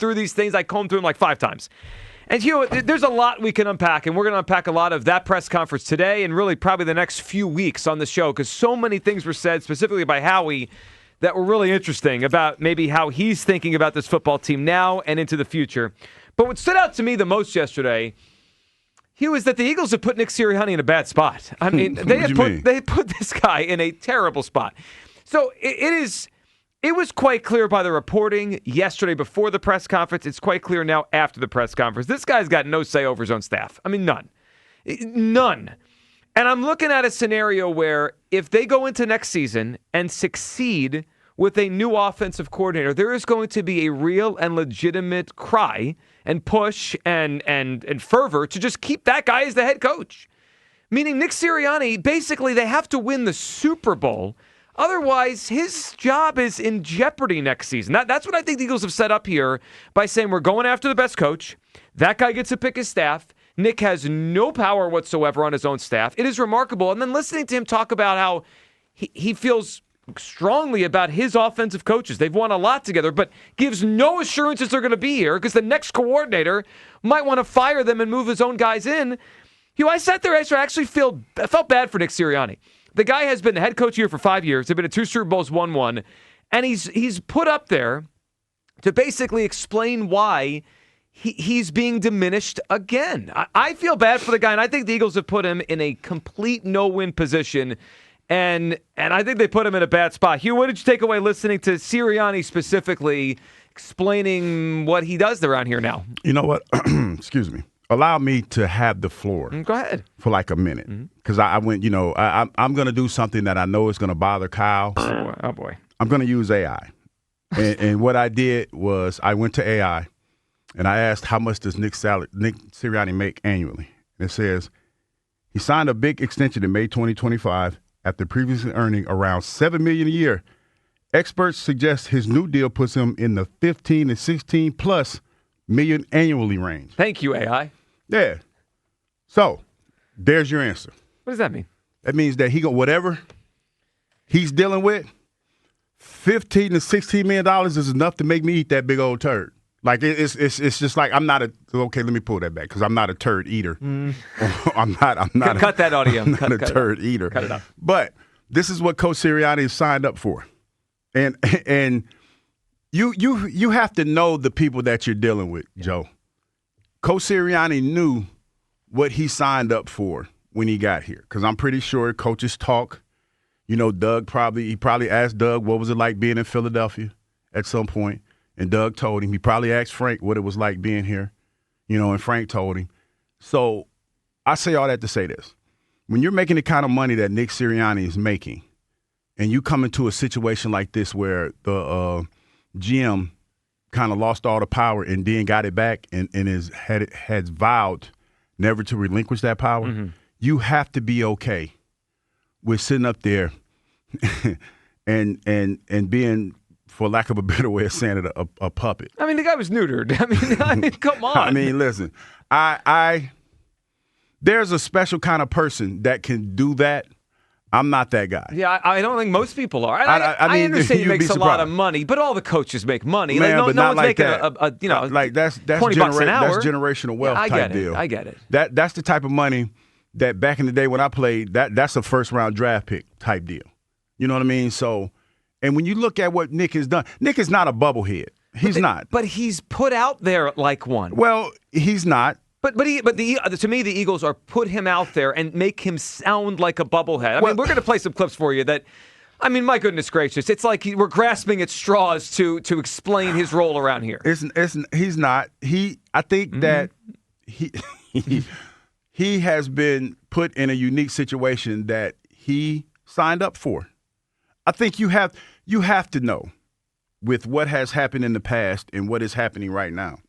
through these things. I combed through them like 5 times. And, Hugh, there's a lot we can unpack, and we're going to unpack a lot of that press conference today and really probably the next few weeks on the show because so many things were said, specifically by Howie, that were really interesting about maybe how he's thinking about this football team now and into the future. But what stood out to me the most yesterday, Hugh, is that the Eagles have put Nick Sirianni in a bad spot. I mean, they put this guy in a terrible spot. So it was quite clear by the reporting yesterday before the press conference. It's quite clear now after the press conference. This guy's got no say over his own staff. I mean, none. None. And I'm looking at a scenario where if they go into next season and succeed with a new offensive coordinator, there is going to be a real and legitimate cry and push and fervor to just keep that guy as the head coach. Meaning Nick Sirianni, basically they have to win the Super Bowl. Otherwise, his job is in jeopardy next season. That's what I think the Eagles have set up here by saying we're going after the best coach. That guy gets to pick his staff. Nick has no power whatsoever on his own staff. It is remarkable. And then listening to him talk about how he feels strongly about his offensive coaches. They've won a lot together, but gives no assurances they're going to be here because the next coordinator might want to fire them and move his own guys in. I sat there, I actually felt bad for Nick Sirianni. The guy has been the head coach here for 5 years. They've been to 2 Super Bowls, won 1. And he's put up there to basically explain why he's being diminished again. I feel bad for the guy, and I think the Eagles have put him in a complete no-win position. And I think they put him in a bad spot. Hugh, what did you take away listening to Sirianni specifically explaining what he does around here now? You know what? Excuse me. Allow me to have the floor. Go ahead. For like a minute. Because I went, I'm going to do something that I know is going to bother Kyle. Oh, boy. I'm going to use AI. and what I did was I went to AI, and I asked how much does Nick Sirianni make annually? And it says he signed a big extension in May 2025 after previously earning around $7 million a year. Experts suggest his new deal puts him in the 15 to 16 plus million annually range. Thank you, AI. Yeah. So, there's your answer. What does that mean? That means that whatever he's dealing with, $15 to $16 million is enough to make me eat that big old turd. Like it's just like I'm not okay. Let me pull that back because I'm not a turd eater. I'm not. Cut that audio. I'm not a turd eater. Cut it out. But this is what Coach Sirianni has signed up for, and you have to know the people that you're dealing with, Joe. Coach Sirianni knew what he signed up for when he got here because I'm pretty sure coaches talk. Doug probably asked Doug what was it like being in Philadelphia at some point. And Doug told him. He probably asked Frank what it was like being here, and Frank told him. So I say all that to say this. When you're making the kind of money that Nick Sirianni is making, and you come into a situation like this where the GM kind of lost all the power and then got it back and has vowed never to relinquish that power, you have to be okay with sitting up there and being, for lack of a better way of saying it, a puppet. I mean, the guy was neutered. I mean, come on. I mean, listen, there's a special kind of person that can do that. I'm not that guy. Yeah, I don't think most people are. I mean, understand he makes a lot of money, but all the coaches make money. Man, no but one's like making that. like that's $20 an hour. That's generational wealth type deal. I get it. That's the type of money that back in the day when I played, that's a first round draft pick type deal. You know what I mean? So. And when you look at what Nick has done, Nick is not a bubblehead. He's not. But he's put out there like one. Well, he's not. But to me, the Eagles are put him out there and make him sound like a bubblehead. I mean, we're going to play some clips for you that, I mean, my goodness gracious, it's like we're grasping at straws to explain his role around here. He's not. I think that he has been put in a unique situation that he signed up for. I think you have to know with what has happened in the past and what is happening right now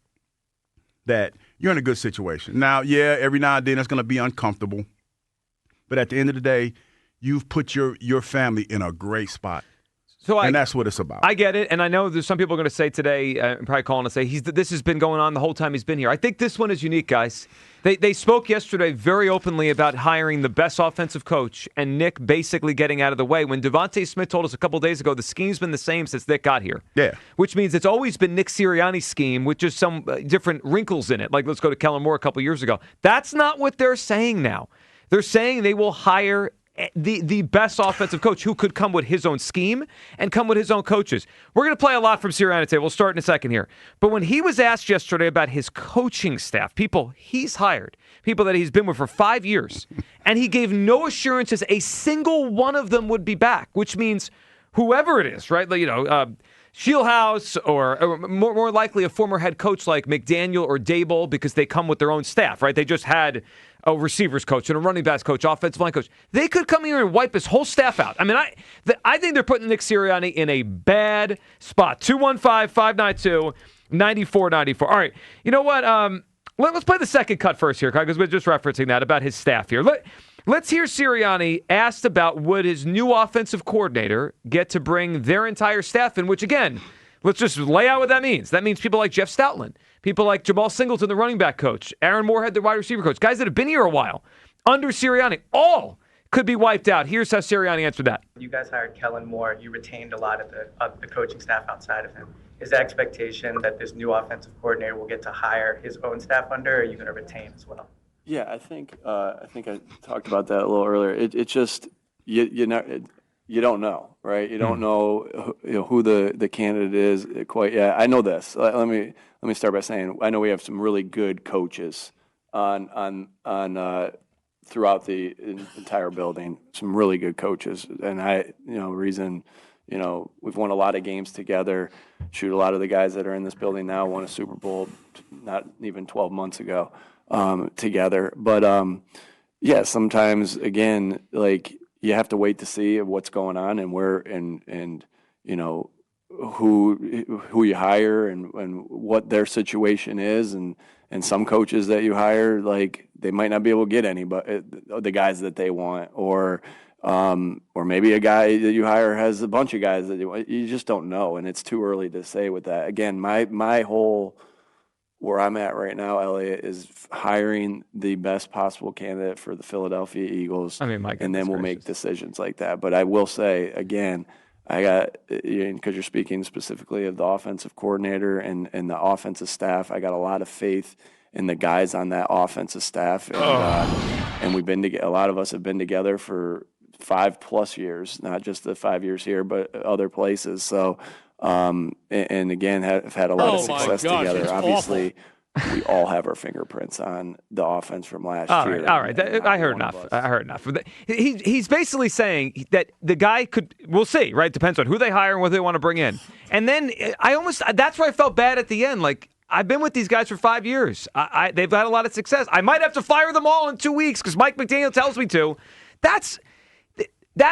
that you're in a good situation. Now, yeah, every now and then it's going to be uncomfortable. But at the end of the day, you've put your family in a great spot. And that's what it's about. I get it, and I know there's some people are going to say today, probably calling to say, this has been going on the whole time he's been here. I think this one is unique, guys. They spoke yesterday very openly about hiring the best offensive coach, and Nick basically getting out of the way. When Devontae Smith told us a couple days ago, the scheme's been the same since Nick got here. Yeah. Which means it's always been Nick Sirianni's scheme with just some different wrinkles in it. Like, let's go to Kellen Moore a couple years ago. That's not what they're saying now. They're saying they will hire the best offensive coach who could come with his own scheme and come with his own coaches. We're going to play a lot from Sirianni today. We'll start in a second here. But when he was asked yesterday about his coaching staff, people he's hired, people that he's been with for 5 years, and he gave no assurances a single one of them would be back, which means whoever it is, right? Shieldhouse or more likely a former head coach like McDaniel or Dable, because they come with their own staff, right? They just had a receivers coach and a running backs coach, offensive line coach. They could come here and wipe his whole staff out. I mean, I think they're putting Nick Sirianni in a bad spot. 215-592-9494. All right, you know what? Let's play the second cut first here, because we're just referencing that about his staff here. Let's hear Sirianni asked about would his new offensive coordinator get to bring their entire staff in, which, again, let's just lay out what that means. That means people like Jeff Stoutland, people like Jamal Singleton, the running back coach, Aaron Moorhead, the wide receiver coach, guys that have been here a while, under Sirianni, all could be wiped out. Here's how Sirianni answered that. You guys hired Kellen Moore. You retained a lot of the coaching staff outside of him. Is the expectation that this new offensive coordinator will get to hire his own staff under, or are you going to retain as well? Yeah, I think I talked about that a little earlier. It's just you don't know, right? You don't know who the candidate is quite yet. I know this. Let me start by saying I know we have some really good coaches on throughout the entire building. Some really good coaches, and we've won a lot of games together. Shoot, a lot of the guys that are in this building now won a Super Bowl not even 12 months ago. Together. But, sometimes, again, like, you have to wait to see what's going on and where and who you hire and what their situation is. And some coaches that you hire, like, they might not be able to get the guys that they want, or maybe a guy that you hire has a bunch of guys that you just don't know. And it's too early to say with that. Again, my whole where I'm at right now, Elliot, is hiring the best possible candidate for the Philadelphia Eagles. I mean, and then we'll make decisions like that. But I will say, again, I got, because you're speaking specifically of the offensive coordinator and the offensive staff, I got a lot of faith in the guys on that offensive staff. And we've been together. A lot of us have been together for 5+ years, not just the 5 years here, but other places. So, and again, have had a lot of success together. Obviously, we all have our fingerprints on the offense from last year. All right. I heard enough. He's basically saying that the guy could, we'll see, right? Depends on who they hire and what they want to bring in. And then that's where I felt bad at the end. Like, I've been with these guys for 5 years. They've had a lot of success. I might have to fire them all in 2 weeks because Mike McDaniel tells me to. That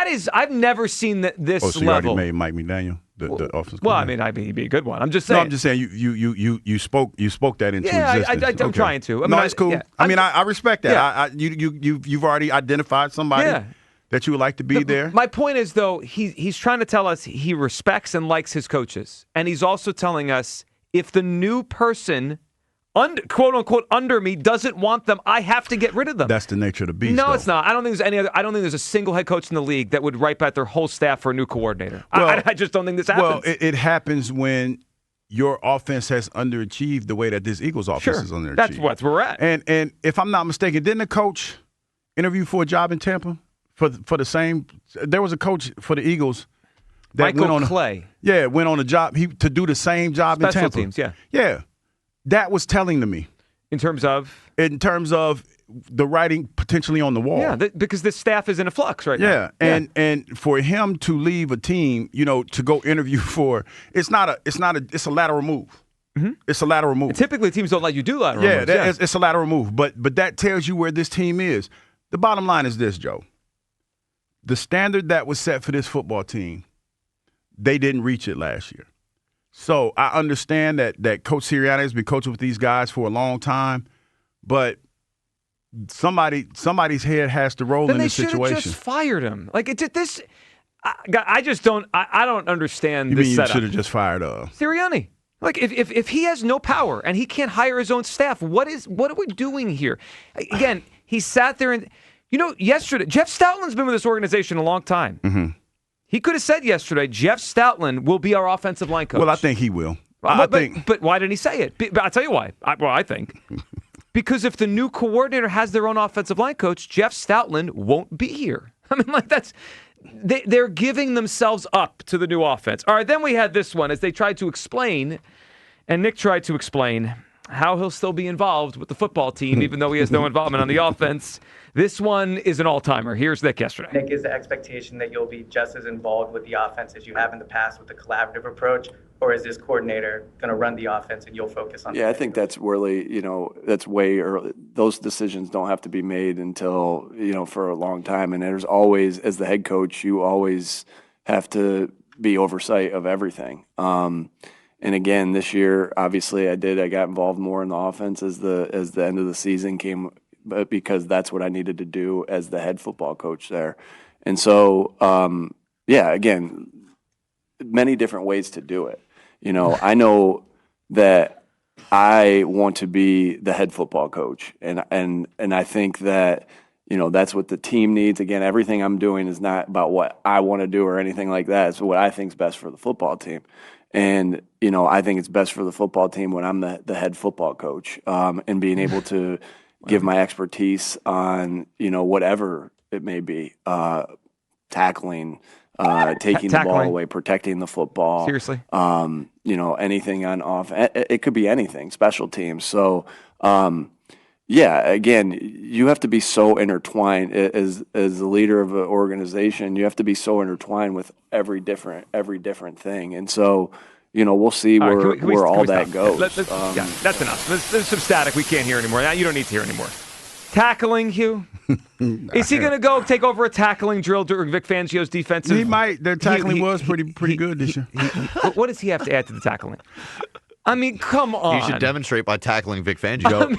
is, I've never seen this so level. You already made Mike McDaniel the offensive coordinator? Well, I mean, he'd be a good one. I'm just saying. No, I'm just saying you spoke that into existence. I'm trying to. It's cool. Yeah. I respect that. Yeah. You've already identified somebody that you would like to be there. My point is, though, he's trying to tell us he respects and likes his coaches, and he's also telling us if the new person, quote unquote, under me doesn't want them, I have to get rid of them. That's the nature of the beast. No, it's not. I don't think there's a single head coach in the league that would wipe out their whole staff for a new coordinator. Well, I just don't think this happens. Well, it happens when your offense has underachieved the way that this Eagles offense is underachieved. That's what we're at. And if I'm not mistaken, didn't the coach interview for a job in Tampa for the same? There was a coach for the Eagles that Michael Clay. Went on a job to do the same job in Tampa. Special teams, yeah. That was telling to me. In terms of the writing potentially on the wall. Yeah, because this staff is in a flux right now. Yeah, and for him to leave a team, to go interview for, it's a lateral move. Mm-hmm. It's a lateral move. And typically teams don't let you do lateral moves. Yeah, it's a lateral move. But that tells you where this team is. The bottom line is this, Joe. The standard that was set for this football team, they didn't reach it last year. So I understand that Coach Sirianni has been coaching with these guys for a long time, but somebody's head has to roll in this situation. Then they should have just fired him. Like this. I just don't. I don't understand You this mean you setup. should have just fired Sirianni. Like if he has no power and he can't hire his own staff, what are we doing here? Again, he sat there and yesterday Jeff Stoutland's been with this organization a long time. Mm-hmm. He could have said yesterday, Jeff Stoutland will be our offensive line coach. Well, I think he will. But why didn't he say it? But I'll tell you why. I think because if the new coordinator has their own offensive line coach, Jeff Stoutland won't be here. I mean, like that's. They're giving themselves up to the new offense. All right, then we had this one as they tried to explain, and Nick tried to explain how he'll still be involved with the football team, even though he has no involvement on the offense. This one is an all-timer. Here's Nick yesterday. Nick, is the expectation that you'll be just as involved with the offense as you have in the past with the collaborative approach, or is this coordinator going to run the offense and you'll focus on? Yeah, I think that's really, that's way early. Those decisions don't have to be made until, for a long time. And there's always, as the head coach, you always have to be oversight of everything. And again, this year, obviously, I got involved more in the offense as the end of the season came, but because that's what I needed to do as the head football coach there. And so, again, many different ways to do it. I know that I want to be the head football coach, and I think that that's what the team needs. Again, everything I'm doing is not about what I want to do or anything like that. It's what I think is best for the football team. And, I think it's best for the football team when I'm the head football coach, and being able to give my expertise on, whatever it may be, tackling, taking the ball away, protecting the football. Seriously. Anything on off. It could be anything, special teams. So, again, you have to be so intertwined as the leader of an organization. You have to be so intertwined with every different thing. And so, we'll see where all that goes. That's enough. There's some static we can't hear anymore. Now you don't need to hear anymore. Tackling, Hugh? Is he going to go take over a tackling drill during Vic Fangio's defensive? He might. Their tackling was pretty good this year. What does he have to add to the tackling? I mean, come on. You should demonstrate by tackling Vic Fangio.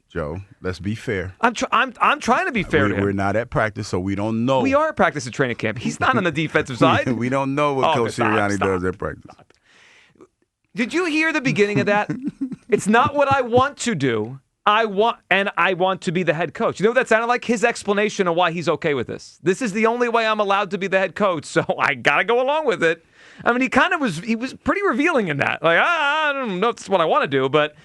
Joe, let's be fair. I'm trying to be fair to him. We're not at practice, so we don't know. We are at practice at training camp. He's not on the defensive side. We don't know what Coach Sirianni does at practice. Stop. Did you hear the beginning of that? It's not what I want to do. I want to be the head coach. You know what that sounded like? His explanation of why he's okay with this. This is the only way I'm allowed to be the head coach, so I got to go along with it. I mean, he was pretty revealing in that. Like, I don't know if that's what I want to do, but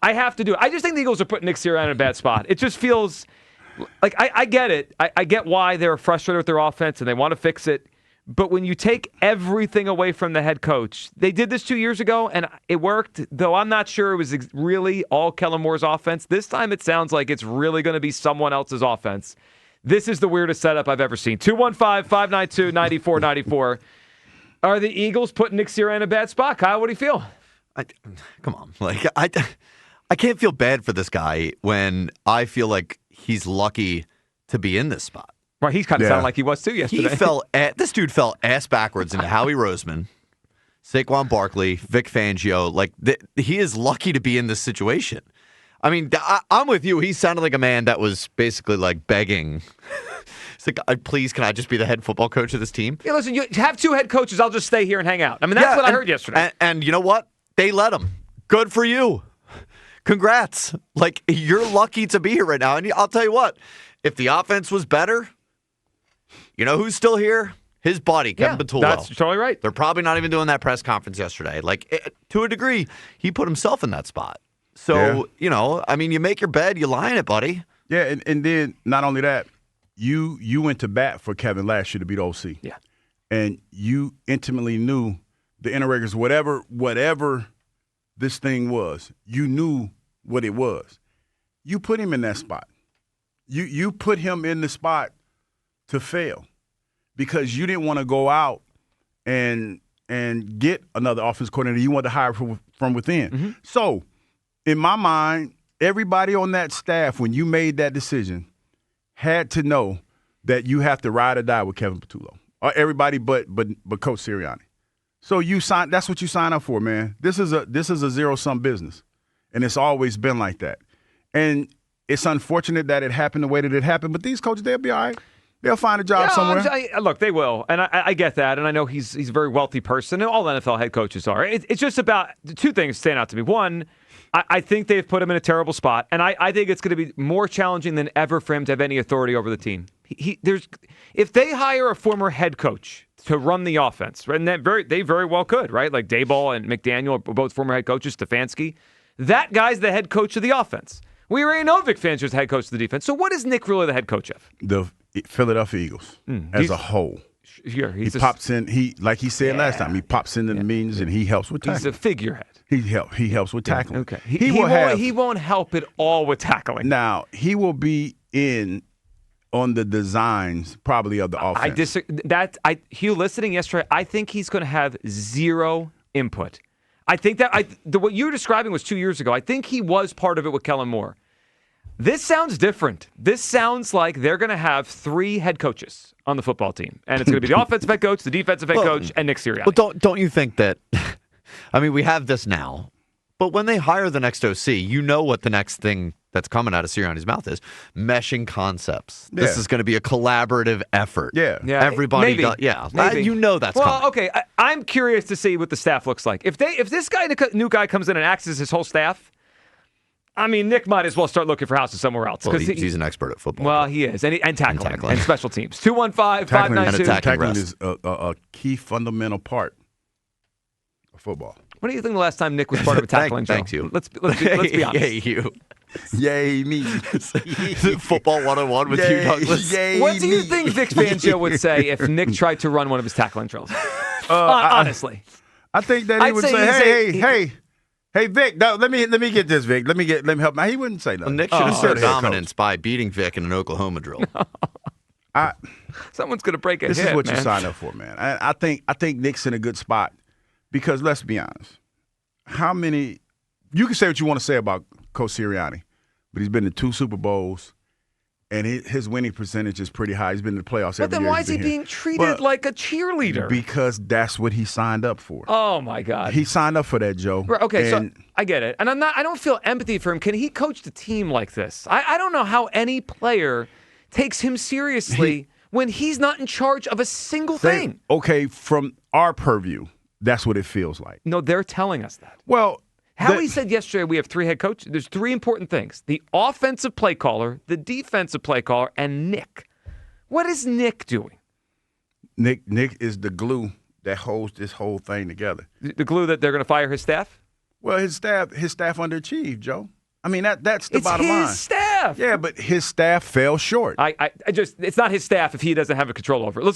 I have to do it. I just think the Eagles are putting Nick Sirianni in a bad spot. It just feels like I get it. I get why they're frustrated with their offense and they want to fix it. But when you take everything away from the head coach, they did this 2 years ago, and it worked, though I'm not sure it was really all Kellen Moore's offense. This time it sounds like it's really going to be someone else's offense. This is the weirdest setup I've ever seen. 215-592-9494. Are the Eagles putting Nick Sirianni in a bad spot? Kyle, what do you feel? Come on. I can't feel bad for this guy when I feel like he's lucky to be in this spot. Right, he's kind of sounded like he was too yesterday. This dude fell ass backwards into Howie Roseman, Saquon Barkley, Vic Fangio. He is lucky to be in this situation. I mean, I'm with you. He sounded like a man that was basically begging. It's like, please, can I just be the head football coach of this team? Yeah, listen, you have two head coaches. I'll just stay here and hang out. I mean, that's what I heard yesterday. And you know what? They let him. Good for you. Congrats. You're lucky to be here right now. And I'll tell you what, if the offense was better, you know who's still here? His buddy, Kevin Patullo. That's totally right. They're probably not even doing that press conference yesterday. To a degree, he put himself in that spot. So, you make your bed, you lie in it, buddy. Yeah, and then not only that, you went to bat for Kevin last year to beat OC. Yeah. And you intimately knew the inner records, whatever this thing was, you knew what it was. You put him in that spot. You put him in the spot to fail because you didn't want to go out and get another offensive coordinator. You wanted to hire from within. Mm-hmm. So, in my mind, everybody on that staff, when you made that decision, had to know that you have to ride or die with Kevin Patullo. Or everybody but Coach Sirianni. So that's what you sign up for, man. This is a zero-sum business. And it's always been like that. And it's unfortunate that it happened the way that it happened, but these coaches, they'll be all right. They'll find a job somewhere. Look, they will, and I get that, and I know he's a very wealthy person, and all NFL head coaches are. It's just about two things stand out to me. One, I think they've put him in a terrible spot, and I think it's going to be more challenging than ever for him to have any authority over the team. If they hire a former head coach to run the offense, right, and they very well could, right? Like Daboll and McDaniel are both former head coaches, Stefanski. That guy's the head coach of the offense. We already know Vic Fangio's the head coach of the defense. So what is Nick really the head coach of? The Philadelphia Eagles as a whole. Here, he pops in. Like he said last time, he pops into the meetings and he helps with tackling. He's a figurehead. He helps with tackling. Okay. He won't help at all with tackling. Now he will be in on the designs probably of the offense. I disagree. Hugh listening yesterday, I think he's going to have zero input. I think that what you were describing was 2 years ago. I think he was part of it with Kellen Moore. This sounds different. This sounds like they're going to have 3 head coaches on the football team, and it's going to be the offensive head coach, the defensive head coach, and Nick Sirianni. Well, don't you think that? I mean, we have this now, but when they hire the next OC, you know what the next thing that's coming out of Sirianni's mouth is meshing concepts. Yeah. This is going to be a collaborative effort. Yeah. Everybody maybe. does. Yeah. Maybe. You know that's coming. Well, okay. I'm curious to see what the staff looks like. If this new guy comes in and acts as his whole staff, I mean, Nick might as well start looking for houses somewhere else. Well, he's an expert at football. Well, he is. And tackling. And special teams. 215-592. Tackling is a key fundamental part of football. What do you think the last time Nick was part of a tackling show? Thanks, you. Let's be honest. Yay, you. Yay, me. Football 101 with Hugh Douglas. Yay, What do you think Vic Fangio would say if Nick tried to run one of his tackling drills? Honestly. I think that he would say, hey, Vic, let me get this, Vic. Let me help. Now, he wouldn't say nothing. Well, Nick should have showed dominance by beating Vic in an Oklahoma drill. Someone's going to break a hip, This is what man. you signed up for, man. I think Nick's in a good spot because let's be honest. You can say what you want to say about Coach Sirianni, but he's been to 2 Super Bowls, and his winning percentage is pretty high. He's been in the playoffs every year. But then why is he being treated like a cheerleader? Because that's what he signed up for. Oh, my God. He signed up for that, Joe. Right, okay, so I get it. And I don't feel empathy for him. Can he coach the team like this? I don't know how any player takes him seriously when he's not in charge of a single thing. Okay, from our purview, that's what it feels like. No, they're telling us that. Well, Howie said yesterday we have 3 head coaches. There's 3 important things. The offensive play caller, the defensive play caller, and Nick. What is Nick doing? Nick is the glue that holds this whole thing together. The glue that they're going to fire his staff? Well, his staff underachieved, Joe. I mean, that's the bottom line. It's his staff. Yeah, but his staff fell short. It's not his staff if he doesn't have a control over it. Let's